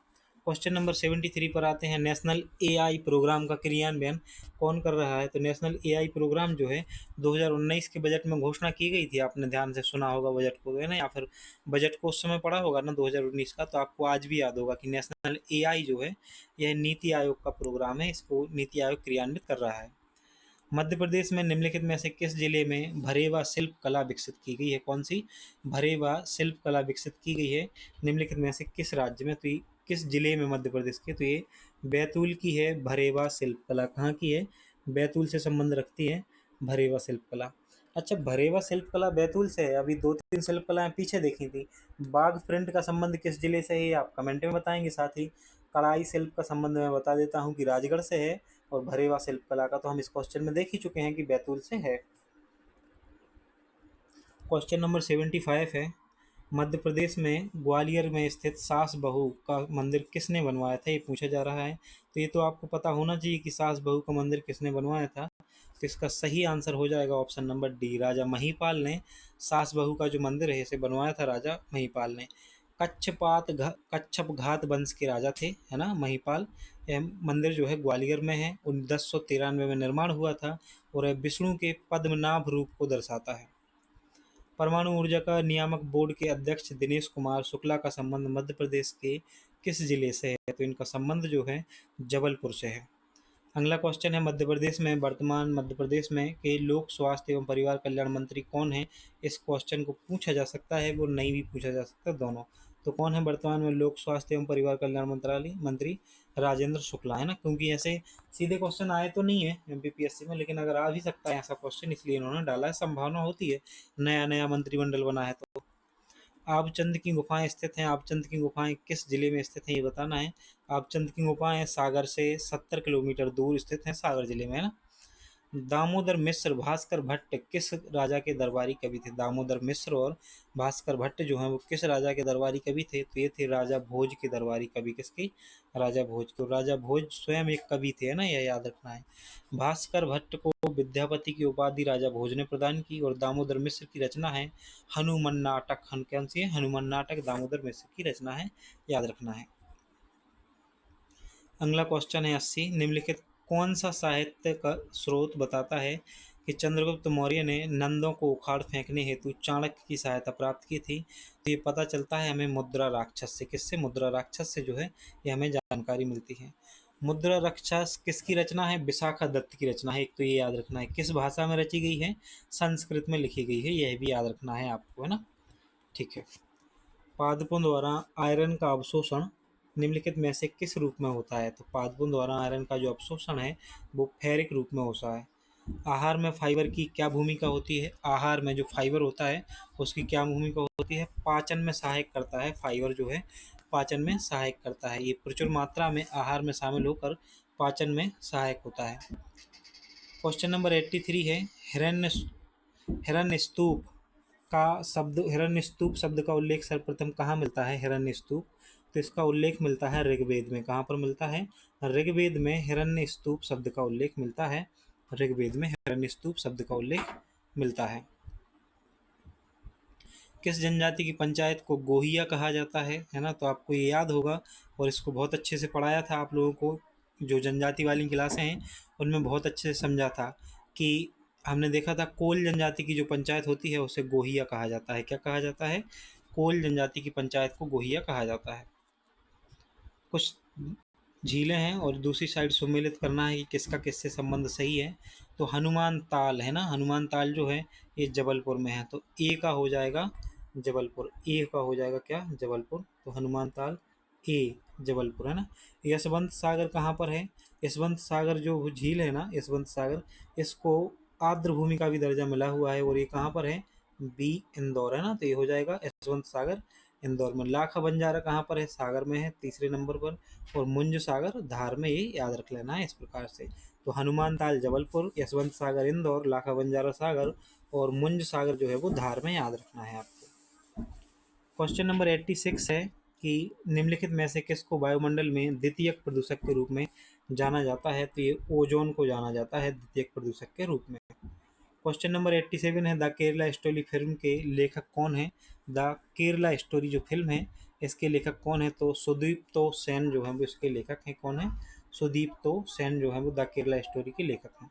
Speaker 1: क्वेश्चन नंबर 73 पर आते हैं, नेशनल एआई प्रोग्राम का क्रियान्वयन कौन कर रहा है? तो नेशनल एआई प्रोग्राम जो है 2019 के बजट में घोषणा की गई थी। आपने ध्यान से सुना होगा बजट को, है ना, या फिर बजट को उस समय पढ़ा होगा ना 2019 का, तो आपको आज भी याद होगा कि नेशनल एआई जो है यह नीति आयोग का प्रोग्राम है। इसको नीति आयोग क्रियान्वित कर रहा है। मध्य प्रदेश में निम्नलिखित में से किस जिले में भरेवा शिल्प कला विकसित की गई है? कौन सी? भरेवा शिल्प कला विकसित की गई है निम्नलिखित में से किस राज्य में? तो ये किस जिले में मध्य प्रदेश के? तो ये बैतूल की है भरेवा शिल्प कला। कहाँ की है? बैतूल से संबंध रखती है भरेवा शिल्प कला। अच्छा, भरेवा शिल्प कला बैतूल से है। अभी 2-3 शिल्प कलाएं पीछे देखी थी। बाघ प्रिंट का संबंध किस जिले से है, आप कमेंट में बताएंगे। साथ ही कढ़ाई शिल्प का संबंध मैं बता देता हूँ कि राजगढ़ से है, और भरेवा शिल्प कला का तो हम इस क्वेश्चन में देख ही चुके हैं कि बैतूल से है। क्वेश्चन नंबर 75 है, मध्य प्रदेश में ग्वालियर में स्थित सास बहू का मंदिर किसने बनवाया था? ये पूछा जा रहा है। तो ये तो आपको पता होना चाहिए कि सास बहू का मंदिर किसने बनवाया था। तो इसका सही आंसर हो जाएगा ऑप्शन नंबर डी, राजा महिपाल ने सास बहू का जो मंदिर है इसे बनवाया था राजा महिपाल ने। कच्छप घात वंश के राजा थे, है ना, महिपाल। यह मंदिर जो है ग्वालियर में है, 1093 में निर्माण हुआ था और यह विष्णु के पद्मनाभ रूप को दर्शाता है। परमाणु ऊर्जा का नियामक बोर्ड के अध्यक्ष दिनेश कुमार शुक्ला का संबंध मध्य प्रदेश के किस जिले से है? तो इनका संबंध जो है जबलपुर से है। अगला क्वेश्चन है, मध्य प्रदेश में वर्तमान मध्य प्रदेश में के लोक स्वास्थ्य एवं परिवार कल्याण मंत्री कौन है? इस क्वेश्चन को पूछा जा सकता है वो नहीं भी पूछा जा सकता, दोनों। तो कौन है वर्तमान में लोक स्वास्थ्य एवं परिवार कल्याण मंत्रालय मंत्री? राजेंद्र शुक्ला है ना, क्योंकि ऐसे सीधे क्वेश्चन आए तो नहीं है एमपीपीएससी में, लेकिन अगर आ भी सकता है ऐसा क्वेश्चन, इसलिए इन्होंने डाला है, संभावना होती है, नया नया मंत्रिमंडल बना है तो। आबचंद की गुफाएं स्थित हैं, आबचंद की गुफाएं किस जिले में स्थित हैं ये बताना है। आबचंद की गुफाएं सागर से 70 किलोमीटर दूर स्थित हैं, सागर जिले में है ना। दामोदर मिश्र भास्कर भट्ट किस राजा के दरबारी कवि थे? दामोदर मिश्र और भास्कर भट्ट जो हैं वो किस राजा के दरबारी कवि थे? तो ये थे राजा भोज के दरबारी कवि। किसके? राजा भोज के। राजा भोज स्वयं एक कवि थे, है ना, यह याद रखना है। भास्कर भट्ट को विद्यापति की उपाधि राजा भोज ने प्रदान की और दामोदर मिश्र की रचना है हनुमान नाटक। कौन सी है? हनुमान नाटक दामोदर मिश्र की रचना है, याद रखना है। अगला क्वेश्चन है 80, निम्नलिखित कौन सा साहित्य का स्रोत बताता है कि चंद्रगुप्त मौर्य ने नंदों को उखाड़ फेंकने हेतु चाणक्य की सहायता प्राप्त की थी? तो ये पता चलता है हमें मुद्रा राक्षस से। किससे? मुद्रा राक्षस से जो है ये हमें जानकारी मिलती है। मुद्रा राक्षस किसकी रचना है? विशाखा दत्त की रचना है। एक तो ये याद रखना है। किस भाषा में रची गई है? संस्कृत में लिखी गई है, यह भी याद रखना है आपको, है ना। ठीक है। पादपों द्वारा आयरन का अवशोषण निम्नलिखित में से किस रूप में होता है? तो पादपों द्वारा आयरन का जो अवशोषण है वो फेरिक रूप में होता है। आहार में फाइबर की क्या भूमिका होती है? आहार में जो फाइबर होता है उसकी क्या भूमिका होती है? पाचन में सहायक करता है। फाइबर जो है पाचन में सहायक करता है, ये प्रचुर मात्रा में आहार में शामिल होकर पाचन में सहायक होता है। क्वेश्चन नंबर 83 है, हिरण्यस्तूप का शब्द, हिरण्यस्तूप शब्द का उल्लेख सर्वप्रथम कहाँ मिलता है? हिरण्यस्तूप, तो इसका उल्लेख मिलता है ऋग्वेद में। कहाँ पर मिलता है? ऋग्वेद में हिरण्यस्तूप शब्द का उल्लेख मिलता है। ऋग्वेद में हिरण्यस्तूप शब्द का उल्लेख मिलता है। किस जनजाति की पंचायत को गोहिया कहा जाता है ना, तो आपको ये याद होगा और इसको बहुत अच्छे से पढ़ाया था आप लोगों को। जो जनजाति वाली क्लासें हैं उनमें बहुत अच्छे से समझा था कि हमने देखा था कोल जनजाति की जो पंचायत होती है उसे गोहिया कहा जाता है। क्या कहा जाता है? कोल जनजाति की पंचायत को गोहिया कहा जाता है। कुछ झीलें हैं और दूसरी साइड सुमेलित करना है कि किसका किससे संबंध सही है। तो हनुमान ताल है ना, हनुमान ताल जो है ये जबलपुर में है, तो ए का हो जाएगा जबलपुर। ए का हो जाएगा क्या? जबलपुर। तो हनुमान ताल ए जबलपुर, है ना। यशवंत सागर कहाँ पर है? यशवंत सागर जो झील है ना, यशवंत सागर, इसको आर्द्र भूमि का भी दर्जा मिला हुआ है और ये कहाँ पर है? बी इंदौर, है ना। तो ये हो जाएगा यशवंत सागर इंदौर में। लाखा बंजारा कहाँ पर है? सागर में है, तीसरे नंबर पर। और मुंज सागर धार में, ये याद रख लेना है इस प्रकार से। तो हनुमान ताल जबलपुर, यशवंत सागर इंदौर, लाखा बंजारा सागर और मुंज सागर जो है वो धार में, याद रखना है आपको। क्वेश्चन नंबर 86 है कि निम्नलिखित में से किसको वायुमंडल में द्वितीयक प्रदूषक के रूप में जाना जाता है? तो ये ओजोन को जाना जाता है द्वितीयक प्रदूषक के रूप में। क्वेश्चन नंबर 87 है, द केरला स्टोरी फिल्म के लेखक कौन है? द केरला स्टोरी जो फिल्म है इसके लेखक कौन है? तो सुदीप्तो सेन जो है वो इसके लेखक हैं। कौन है? सुदीप्तो सेन जो है वो द केरला स्टोरी के लेखक हैं।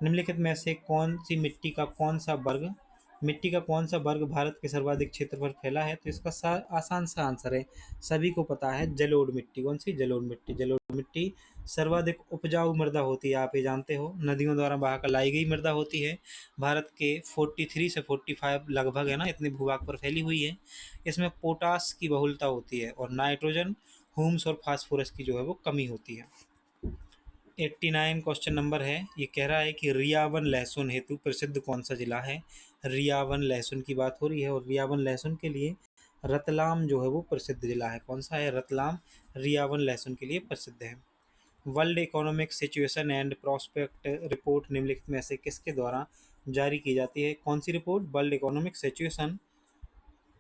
Speaker 1: निम्नलिखित में से कौन सी मिट्टी का कौन सा वर्ग, मिट्टी का कौन सा वर्ग भारत के सर्वाधिक क्षेत्र पर फैला है? तो इसका आसान सा आंसर है, सभी को पता है, जलोढ़ मिट्टी। कौन सी? जलोढ़ मिट्टी। जलोढ़ मिट्टी सर्वाधिक उपजाऊ मृदा होती है, आप ये जानते हो, नदियों द्वारा बहाकर लाई गई मृदा होती है। भारत के 43 से 45 लगभग, है ना, इतने भूभाग पर फैली हुई है। इसमें पोटास की बहुलता होती है और नाइट्रोजन, ह्यूमस और फास्फोरस की जो है वो कमी होती है। 89 क्वेश्चन नंबर है, ये कह रहा है कि रियावन लहसुन हेतु प्रसिद्ध कौन सा जिला है? रियावन लहसुन की बात हो रही है और रियावन लहसुन के लिए रतलाम जो है वो प्रसिद्ध जिला है। कौन सा है? रतलाम रियावन लहसुन के लिए प्रसिद्ध है। World economic situation and prospect report निम्नलिखित में से किसके द्वारा जारी की जाती है? कौन सी report? World economic situation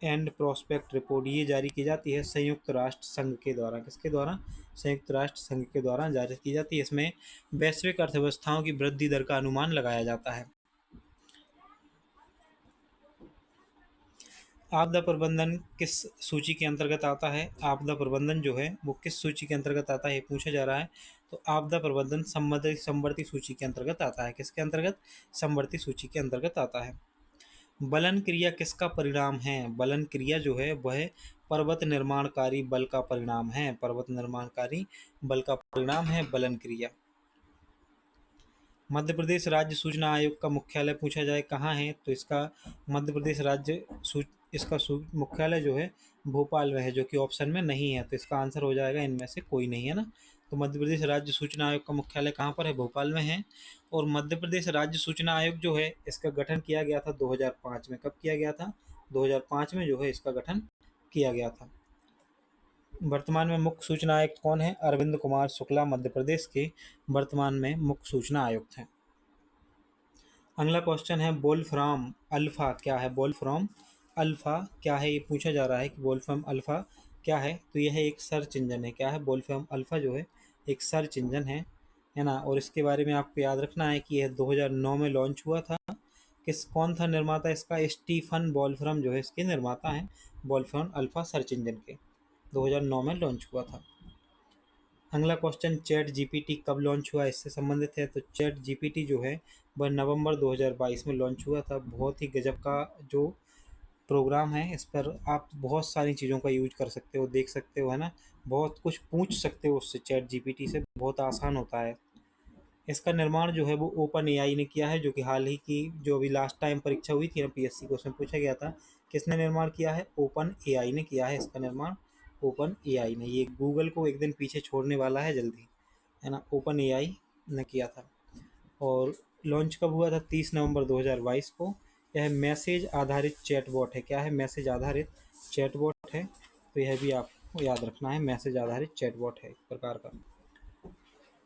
Speaker 1: and prospect report, ये जारी की जाती है संयुक्त राष्ट्र संघ के द्वारा। किसके द्वारा? संयुक्त राष्ट्र संघ के द्वारा जारी की जाती है। इसमें वैश्विक अर्थव्यवस्थाओं की वृद्धि दर का अनुमान लगाया जाता है। आपदा प्रबंधन किस सूची के अंतर्गत आता है? आपदा प्रबंधन जो है वो किस सूची के अंतर्गत आता है, ये पूछा जा रहा है। तो आपदा प्रबंधन समवर्ती सूची के अंतर्गत आता है। किसके अंतर्गत? समवर्ती सूची के अंतर्गत आता है। बलन क्रिया किसका परिणाम है? बलन क्रिया जो है वह पर्वत निर्माणकारी बल का परिणाम है। पर्वत निर्माणकारी बल का परिणाम है बलन क्रिया। मध्य प्रदेश राज्य सूचना आयोग का मुख्यालय पूछा जाए कहाँ है, तो इसका मध्य प्रदेश राज्य इसका मुख्यालय जो है भोपाल में है, जो कि ऑप्शन में नहीं है। तो इसका आंसर हो जाएगा इनमें से कोई नहीं, है ना। तो मध्य प्रदेश राज्य सूचना आयोग का मुख्यालय कहाँ पर है? भोपाल में है। और मध्य प्रदेश राज्य सूचना आयोग जो है इसका गठन किया गया था 2005 में। कब किया गया था? 2005 में जो है इसका गठन किया गया था। वर्तमान में मुख्य सूचना आयुक्त कौन है? अरविंद कुमार शुक्ला मध्य प्रदेश के वर्तमान में मुख्य सूचना आयुक्त हैं। अगला क्वेश्चन है वोल्फ्राम अल्फा क्या है? वोल्फ्राम अल्फा क्या है, ये पूछा जा रहा है कि वोल्फ्राम अल्फा क्या है। तो यह एक सर्च इंजन है। क्या है? वोल्फ्राम अल्फा जो है एक सर्च इंजन है ना। और इसके बारे में आपको याद रखना है कि यह 2009 में लॉन्च हुआ था। कौन था निर्माता इसका? स्टीफन वोल्फ्राम जो है इसके निर्माता हैं, वोल्फ्राम अल्फा सर्च इंजन के। 2009 में लॉन्च हुआ था। अगला क्वेश्चन चैट जीपीटी कब लॉन्च हुआ, इससे संबंधित है। तो चैट जीपीटी जो है वह नवंबर 2022 में लॉन्च हुआ था। बहुत ही गजब का जो प्रोग्राम है, इस पर आप बहुत सारी चीज़ों का यूज कर सकते हो, देख सकते हो, है ना। बहुत कुछ पूछ सकते हो उससे, चैट जीपीटी से बहुत आसान होता है। इसका निर्माण जो है वो ओपन एआई ने किया है, जो कि हाल ही की जो अभी लास्ट टाइम परीक्षा हुई थी ना पीएससी को, उसमें पूछा गया था किसने निर्माण किया है? ओपन एआई ने किया है इसका निर्माण। ओपन एआई ने, ये गूगल को एक दिन पीछे छोड़ने वाला है जल्दी, है ना। ओपन एआई ने किया था। और लॉन्च कब हुआ था? 30 नवंबर 2022 को। यह मैसेज आधारित चैटबॉट है। क्या है? मैसेज आधारित चैटबॉट है। तो यह भी आपको याद रखना है, मैसेज आधारित चैटबॉट है एक प्रकार का।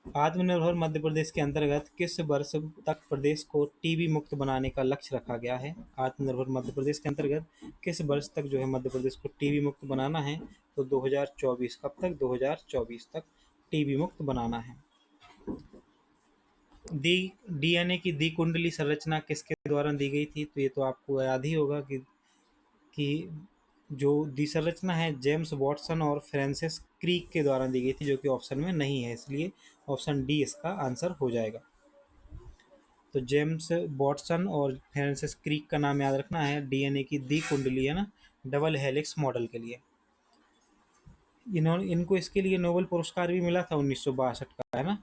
Speaker 1: आत्मनिर्भर मध्य प्रदेश के अंतर्गत किस वर्ष तक प्रदेश को टीबी मुक्त बनाने का लक्ष्य रखा गया है? आत्मनिर्भर मध्य प्रदेश के अंतर्गत किस वर्ष तक जो है मध्य प्रदेश को टीबी मुक्त बनाना है? तो 2024। कब तक? 2024 तक टीबी मुक्त बनाना है। डीएनए की द्विकुंडली संरचना किसके द्वारा दी गई थी? तो ये तो आपको याद ही होगा कि जो दी संरचना है जेम्स वॉटसन और फ्रांसिस क्रिक के द्वारा दी गई थी, जो कि ऑप्शन में नहीं है, इसलिए ऑप्शन डी इसका आंसर हो जाएगा। तो जेम्स वॉटसन और फ्रांसिस क्रिक का नाम याद रखना है। डीएनए की द्विकुंडली, है ना, डबल हेलिक्स मॉडल के लिए। इनको इसके लिए नोबेल पुरस्कार भी मिला था 1962 का, है ना।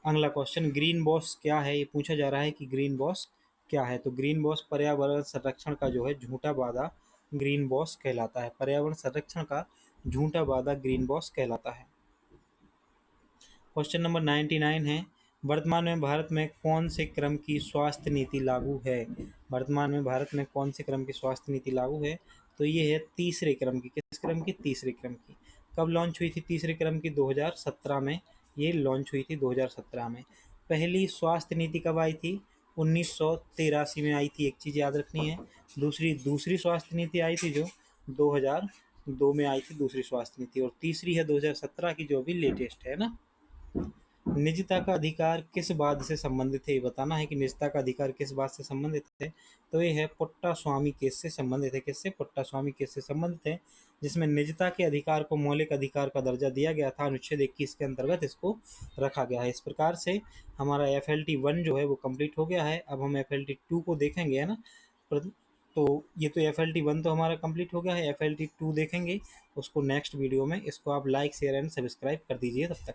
Speaker 1: अगला क्वेश्चन ग्रीन बॉस क्या है, ये पूछा जा रहा है कि ग्रीन बॉस क्या है। तो ग्रीन बॉस पर्यावरण संरक्षण का जो है झूठा वादा ग्रीन बॉस कहलाता है। पर्यावरण संरक्षण का झूठा वादा ग्रीन बॉस कहलाता है। क्वेश्चन नंबर 99 है वर्तमान में भारत में कौन से क्रम की स्वास्थ्य नीति लागू है? वर्तमान में भारत में कौन से क्रम की स्वास्थ्य नीति लागू है? तो ये है तीसरे क्रम की। किस क्रम की? तीसरे क्रम की। कब लॉन्च हुई थी तीसरे क्रम की? 2017 में ये लॉन्च हुई थी, 2017 में। पहली स्वास्थ्य नीति कब आई थी? 1983 में आई थी, एक चीज़ याद रखनी है। दूसरी स्वास्थ्य नीति आई थी जो 2002 में आई थी, दूसरी स्वास्थ्य नीति। और तीसरी है 2017 की, जो अभी लेटेस्ट है ना। निजता का अधिकार किस बात से संबंधित है, ये बताना है कि निजता का अधिकार किस बात से संबंधित है। तो ये है पुट्टा स्वामी केस से संबंधित है। किससे? पुट्टा स्वामी केस से संबंधित है, जिसमें निजता के अधिकार को मौलिक अधिकार का दर्जा दिया गया था। अनुच्छेद 21 के अंतर्गत इसको रखा गया है। इस प्रकार से हमारा FLT 1 जो है वो कंप्लीट हो गया है। अब हम FLT 2 को देखेंगे, है ना। तो ये तो FLT 1 तो हमारा कंप्लीट हो गया है, FLT 2 देखेंगे उसको नेक्स्ट वीडियो में। इसको आप लाइक शेयर एंड सब्सक्राइब कर दीजिए तब तक।